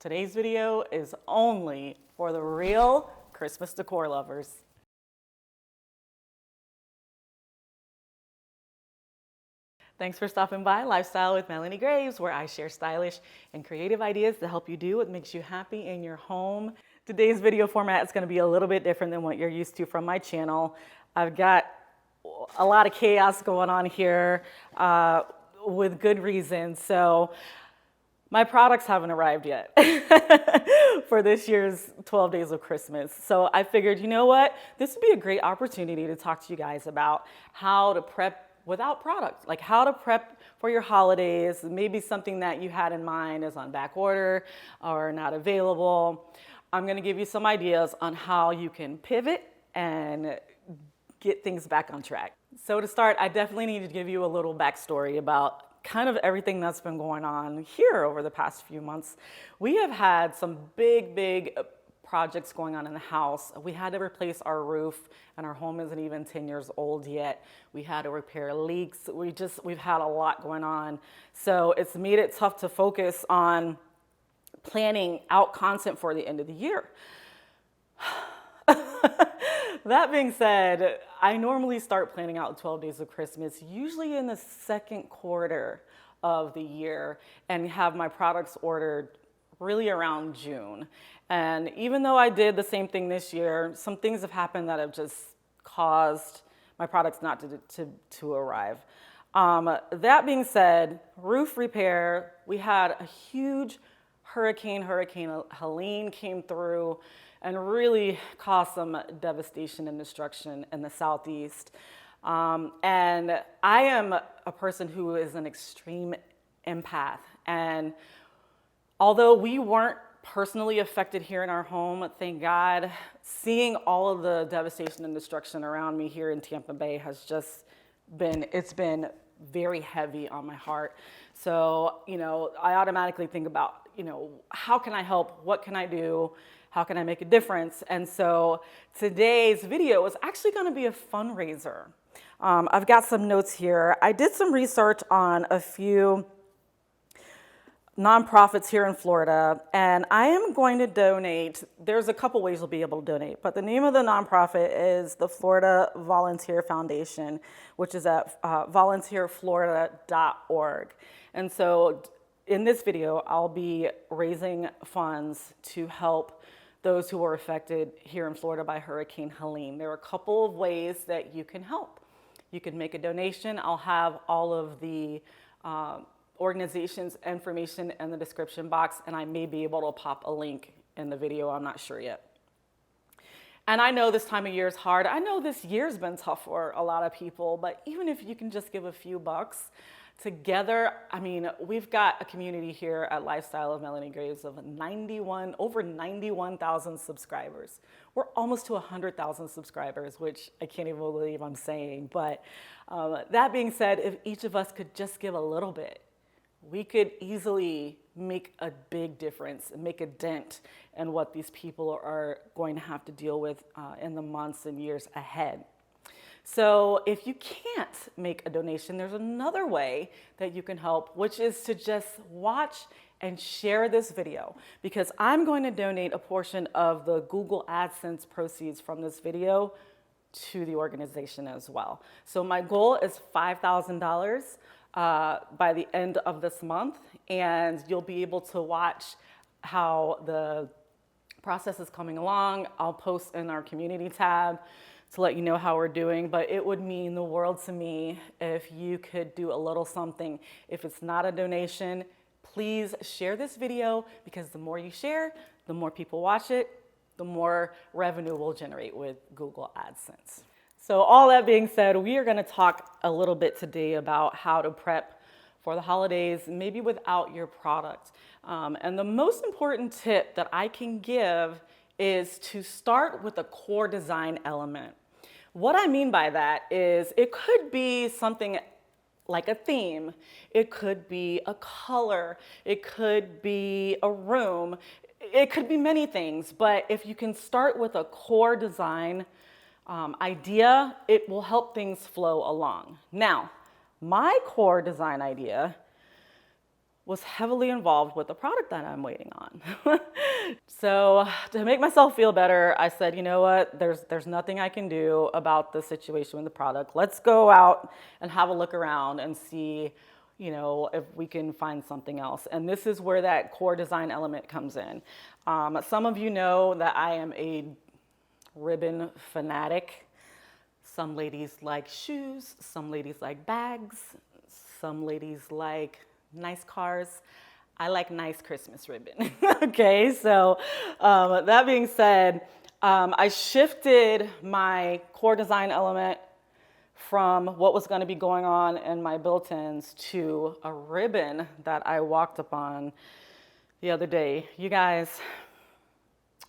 Today's video is only for the real Christmas decor lovers. Thanks for stopping by Lifestyle with Melonie Graves, where I share stylish and creative ideas to help you do what makes you happy in your home. Today's video format is going to be a little bit different than what you're used to from my channel. I've got a lot of chaos going on here with good reason. So my products haven't arrived yet for this year's 12 Days of Christmas. So I figured, you know what? This would be a great opportunity to talk to you guys about how to prep without product, like how to prep for your holidays. Maybe something that you had in mind is on back order or not available. I'm gonna give you some ideas on how you can pivot and get things back on track. So to start, I definitely need to give you a little backstory about kind of everything that's been going on here over the past few months. We have had some big projects going on in the house. We had to replace our roof, and our home isn't even 10 years old yet. We had to repair leaks. We've had a lot going on. So it's made it tough to focus on planning out content for the end of the year. That being said, I normally start planning out 12 Days of Christmas, usually in the second quarter of the year, and have my products ordered really around June. And even though I did the same thing this year, some things have happened that have just caused my products not to arrive. That being said, roof repair, we had a huge Hurricane Helene came through and really caused some devastation and destruction in the Southeast. And I am a person who is an extreme empath. And although we weren't personally affected here in our home, thank God, seeing all of the devastation and destruction around me here in Tampa Bay has just it's been very heavy on my heart. So, I automatically think about, how can I help? What can I do? How can I make a difference? And so today's video is actually going to be a fundraiser. I've got some notes here. I did some research on a few nonprofits here in Florida, and I am going to donate. There's a couple ways you'll be able to donate, but the name of the nonprofit is the Florida Volunteer Foundation, which is at volunteerflorida.org. And so in this video, I'll be raising funds to help those who were affected here in Florida by Hurricane Helene. There are a couple of ways that you can help. You can make a donation. I'll have all of the organization's information in the description box, and I may be able to pop a link in the video. I'm not sure yet. And I know this time of year is hard. I know this year's been tough for a lot of people, but even if you can just give a few bucks together, we've got a community here at Lifestyle of Melonie Graves of over 91,000 subscribers. We're almost to 100,000 subscribers, which I can't even believe I'm saying. But that being said, if each of us could just give a little bit, we could easily make a big difference and make a dent in what these people are going to have to deal with in the months and years ahead. So if you can't make a donation, there's another way that you can help, which is to just watch and share this video, because I'm going to donate a portion of the Google AdSense proceeds from this video to the organization as well. So my goal is $5,000 by the end of this month, and you'll be able to watch how the process is coming along. I'll post in our community tab to let you know how we're doing, but it would mean the world to me if you could do a little something. If it's not a donation, please share this video, because the more you share, the more people watch it, the more revenue we'll generate with Google AdSense. So all that being said, we are going to talk a little bit today about how to prep for the holidays, maybe without your product. And the most important tip that I can give is to start with a core design element. What I mean by that is it could be something like a theme, it could be a color, it could be a room, it could be many things, but if you can start with a core design idea, it will help things flow along. Now, my core design idea was heavily involved with the product that I'm waiting on. So to make myself feel better, I said, you know what, there's nothing I can do about the situation with the product. Let's go out and have a look around and see, you know, if we can find something else. And this is where that core design element comes in. Some of you know that I am a ribbon fanatic. Some ladies like shoes, some ladies like bags, some ladies like nice cars. I like nice Christmas ribbon. Okay, so that being said, I shifted my core design element from what was going to be going on in my built-ins to a ribbon that I walked upon the other day. You guys,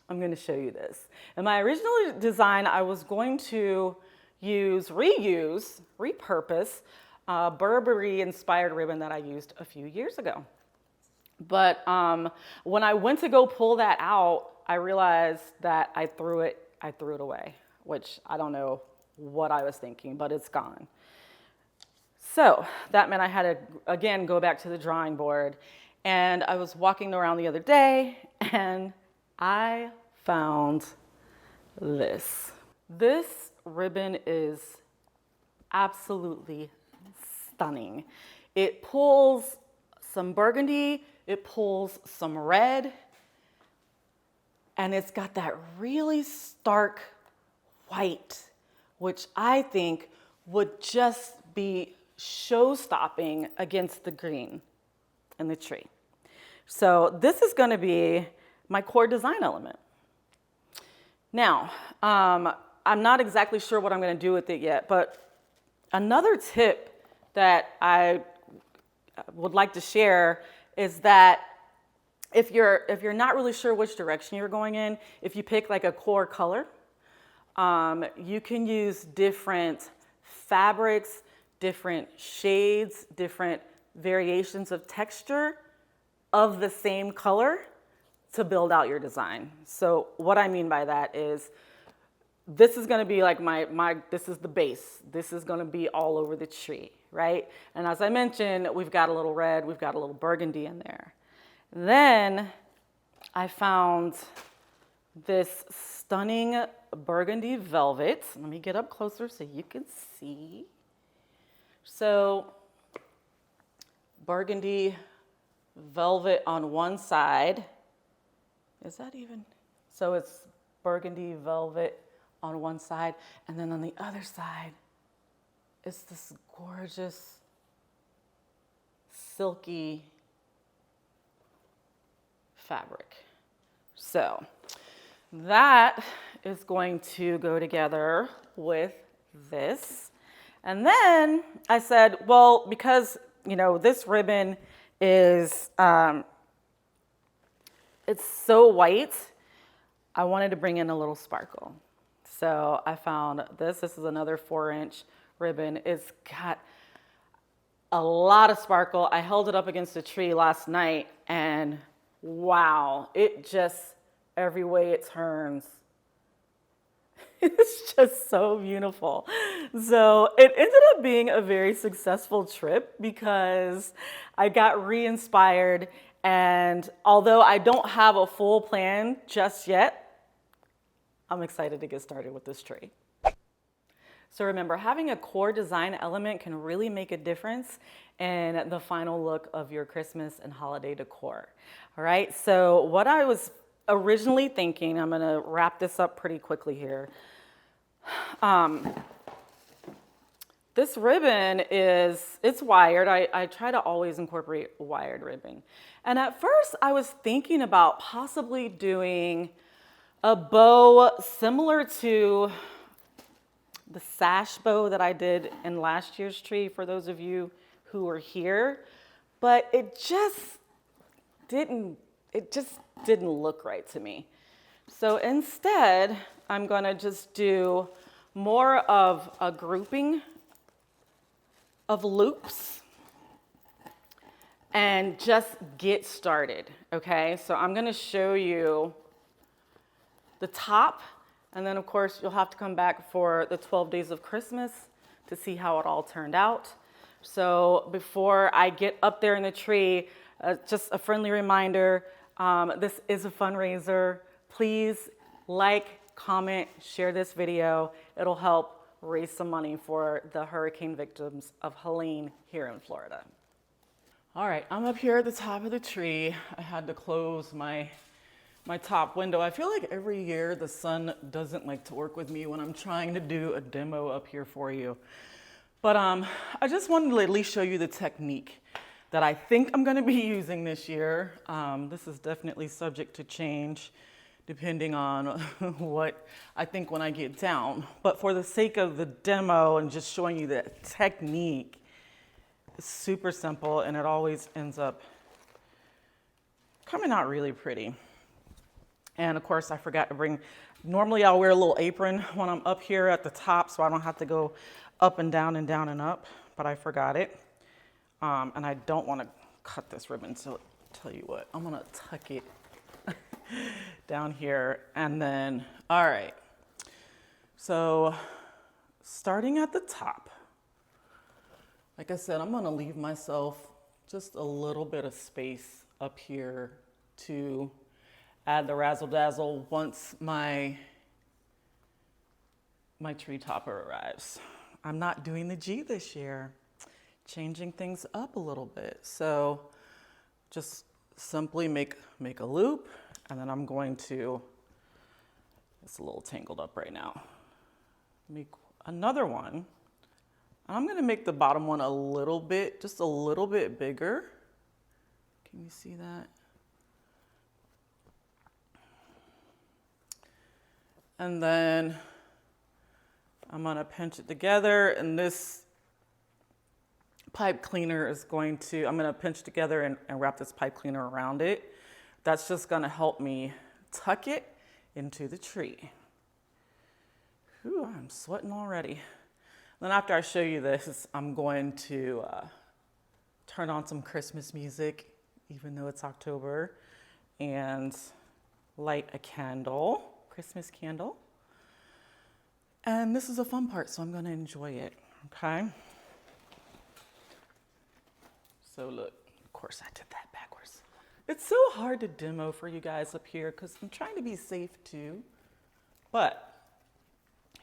I'm going to show you this. In my original design, I was going to repurpose Burberry-inspired ribbon that I used a few years ago. But when I went to go pull that out, I realized that I threw it away, which I don't know what I was thinking, but it's gone. So that meant I had to, again, go back to the drawing board. And I was walking around the other day, and I found this. This ribbon is absolutely stunning. It pulls some burgundy, it pulls some red, and it's got that really stark white, which I think would just be show-stopping against the green in the tree. So this is going to be my core design element. Now, I'm not exactly sure what I'm going to do with it yet, but another tip that I would like to share is that if you're not really sure which direction you're going in, if you pick like a core color, you can use different fabrics, different shades, different variations of texture of the same color to build out your design. So what I mean by that is this is going to be like this is the base. This is going to be all over the tree, right? And as I mentioned, we've got a little red, we've got a little burgundy in there. Then I found this stunning burgundy velvet. Let me get up closer so you can see. So burgundy velvet on one side. Is that even? So it's burgundy velvet on one side, and then on the other side, it's this gorgeous, silky fabric. So that is going to go together with this. And then I said, well, because, you know, this ribbon is, it's so white, I wanted to bring in a little sparkle. So I found this. This is another 4-inch ribbon. It's got a lot of sparkle. I held it up against the tree last night, and wow, it just, every way it turns, it's just so beautiful. So it ended up being a very successful trip because I got re-inspired, and although I don't have a full plan just yet, I'm excited to get started with this tree. So remember, having a core design element can really make a difference in the final look of your Christmas and holiday decor. All right, so what I was originally thinking, I'm gonna wrap this up pretty quickly here. This ribbon it's wired. I try to always incorporate wired ribbon. And at first I was thinking about possibly doing a bow similar to the sash bow that I did in last year's tree, for those of you who were here, but it just didn't look right to me. So instead, I'm gonna just do more of a grouping of loops and just get started, okay? So I'm gonna show you the top, and then of course you'll have to come back for the 12 days of Christmas to see how it all turned out. So before I get up there in the tree, just a friendly reminder, this is a fundraiser. Please like, comment, share this video. It'll help raise some money for the hurricane victims of Helene here in Florida. All right, I'm up here at the top of the tree. I had to close my top window. I feel like every year the sun doesn't like to work with me when I'm trying to do a demo up here for you. But I just wanted to at least show you the technique that I think I'm gonna be using this year. This is definitely subject to change depending on what I think when I get down. But for the sake of the demo and just showing you the technique, it's super simple and it always ends up coming out really pretty. And of course I forgot to bring, normally I'll wear a little apron when I'm up here at the top so I don't have to go up and down and down and up, but I forgot it. And I don't want to cut this ribbon, so I'll tell you what, I'm gonna tuck it down here and then, all right. So starting at the top, like I said, I'm gonna leave myself just a little bit of space up here to add the razzle dazzle once my tree topper arrives. I'm not doing the G this year, changing things up a little bit. So just simply make a loop, and then I'm going to, it's a little tangled up right now, make another one. I'm gonna make the bottom one a little bit, just a little bit bigger. Can you see that? And then I'm gonna pinch it together, and this pipe cleaner is going to, I'm gonna pinch together and wrap this pipe cleaner around it. That's just gonna help me tuck it into the tree. Whew, I'm sweating already. Then after I show you this, I'm going to turn on some Christmas music, even though it's October, and light a candle, Christmas candle. And this is a fun part, so I'm gonna enjoy it, okay? So look, of course I did that backwards. It's so hard to demo for you guys up here because I'm trying to be safe too, but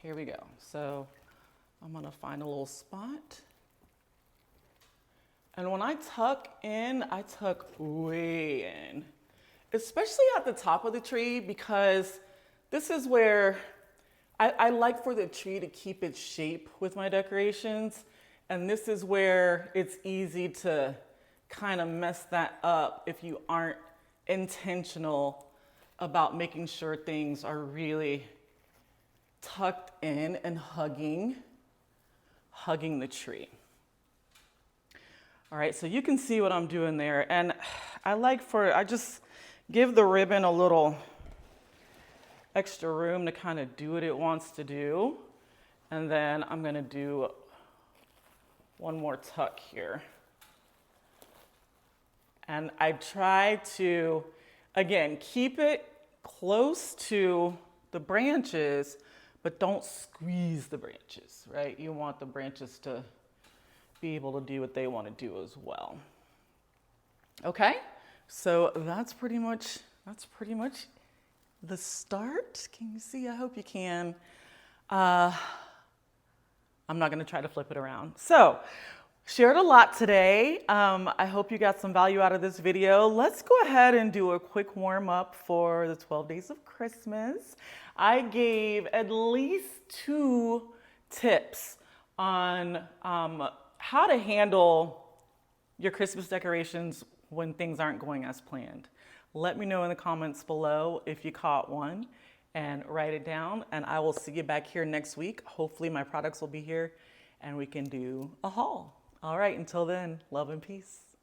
here we go. So I'm gonna find a little spot. And when I tuck in, I tuck way in, especially at the top of the tree, because this is where I like for the tree to keep its shape with my decorations. And this is where it's easy to kind of mess that up if you aren't intentional about making sure things are really tucked in and hugging the tree. All right, so you can see what I'm doing there. And I just give the ribbon a little extra room to kind of do what it wants to do. And then I'm gonna do one more tuck here. And I try to, again, keep it close to the branches, but don't squeeze the branches, right? You want the branches to be able to do what they want to do as well. Okay, so that's pretty much the start. Can you see? I hope you can. I'm not gonna try to flip it around. So, shared a lot today. I hope you got some value out of this video. Let's go ahead and do a quick warm up for the 12 days of Christmas. I gave at least 2 tips on how to handle your Christmas decorations when things aren't going as planned. Let me know in the comments below if you caught one and write it down, and I will see you back here next week. Hopefully my products will be here and we can do a haul. All right, until then, love and peace.